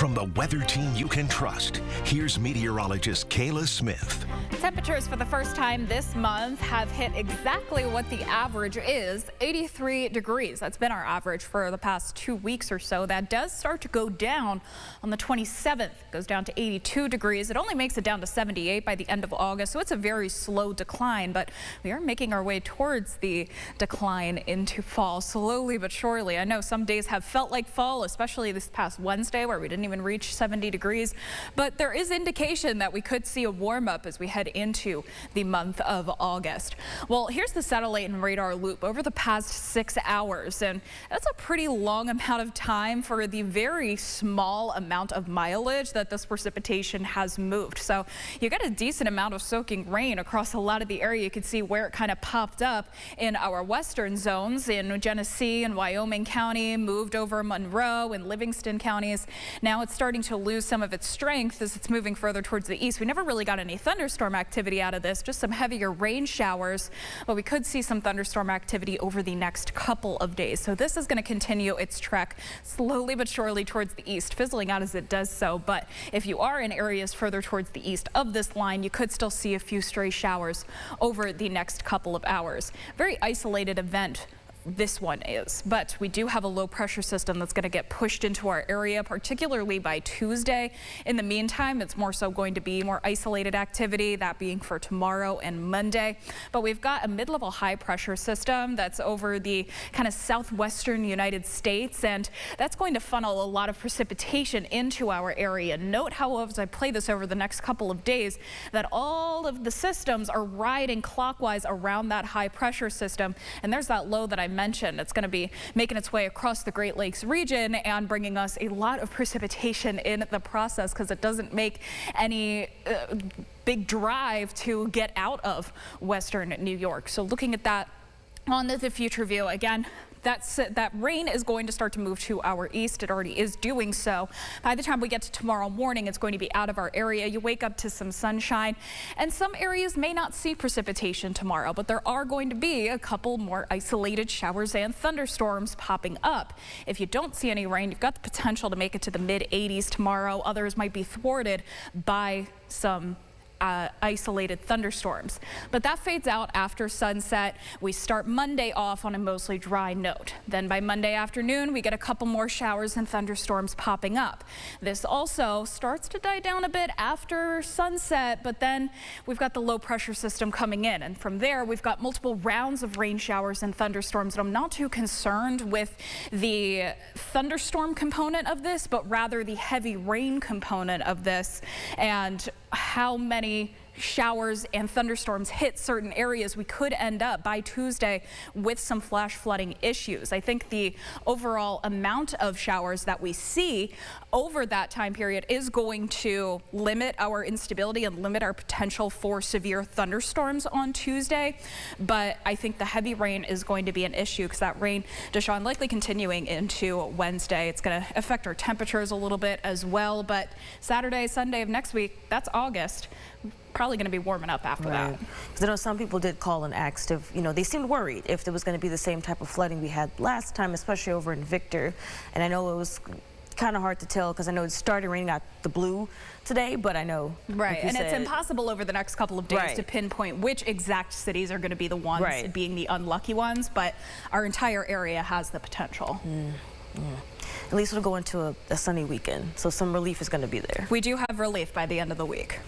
From the weather team you can trust, here's meteorologist Kayla Smith. Temperatures for the first time this month have hit exactly what the average is, 83 degrees. That's been our average for the past 2 weeks or so. That does start to go down on the 27th. It goes down to 82 degrees. It only makes it down to 78 by the end of August, so it's a very slow decline, but we are making our way towards the decline into fall slowly but surely. I know some days have felt like fall, especially this past Wednesday where we didn't even reach 70 degrees, but there is indication that we could see a warm up as we head into the month of August. Well, here's the satellite and radar loop over the past 6 hours, and that's a pretty long amount of time for the very small amount of mileage that this precipitation has moved. So you got a decent amount of soaking rain across a lot of the area. You can see where it kind of popped up in our western zones in Genesee and Wyoming County, moved over Monroe and Livingston counties. Now it's starting to lose some of its strength as it's moving further towards the east. We never really got any thunderstorm activity out of this, just some heavier rain showers, but we could see some thunderstorm activity over the next couple of days. So this is going to continue its trek slowly but surely towards the east, fizzling out as it does so. But if you are in areas further towards the east of this line, you could still see a few stray showers over the next couple of hours. Very isolated event this one is, but we do have a low pressure system that's going to get pushed into our area, particularly by Tuesday. In the meantime, it's more so going to be more isolated activity, that being for tomorrow and Monday. But we've got a mid-level high pressure system that's over the kind of southwestern United States, and that's going to funnel a lot of precipitation into our area. Note, however, as I play this over the next couple of days, that all of the systems are riding clockwise around that high pressure system, and there's that low that I mentioned. It's going to be making its way across the Great Lakes region and bringing us a lot of precipitation in the process because it doesn't make any big drive to get out of western New York. So looking at that on the future view, again, that rain is going to start to move to our east. It already is doing so. By the time we get to tomorrow morning, it's going to be out of our area. You wake up to some sunshine, and some areas may not see precipitation tomorrow, but there are going to be a couple more isolated showers and thunderstorms popping up. If you don't see any rain, you've got the potential to make it to the mid-80s tomorrow. Others might be thwarted by some isolated thunderstorms. But that fades out after sunset. We start Monday off on a mostly dry note. Then by Monday afternoon, we get a couple more showers and thunderstorms popping up. This also starts to die down a bit after sunset, but then we've got the low pressure system coming in. And from there, we've got multiple rounds of rain showers and thunderstorms. And I'm not too concerned with the thunderstorm component of this, but rather the heavy rain component of this and how many showers and thunderstorms hit certain areas. We could end up by Tuesday with some flash flooding issues. I think the overall amount of showers that we see over that time period is going to limit our instability and limit our potential for severe thunderstorms on Tuesday. But I think the heavy rain is going to be an issue because that rain, Deshaun, likely continuing into Wednesday. It's going to affect our temperatures a little bit as well. But Saturday, Sunday of next week, that's August. Probably going to be warming up after that. Because I know some people did call and asked if, they seemed worried if there was going to be the same type of flooding we had last time, especially over in Victor. And I know it was kind of hard to tell because I know it started raining out the blue today, but I know. Right, and it's impossible over the next couple of days to pinpoint which exact cities are going to be the ones being the unlucky ones, but our entire area has the potential. At least it'll go into a sunny weekend, so some relief is going to be there. We do have relief by the end of the week.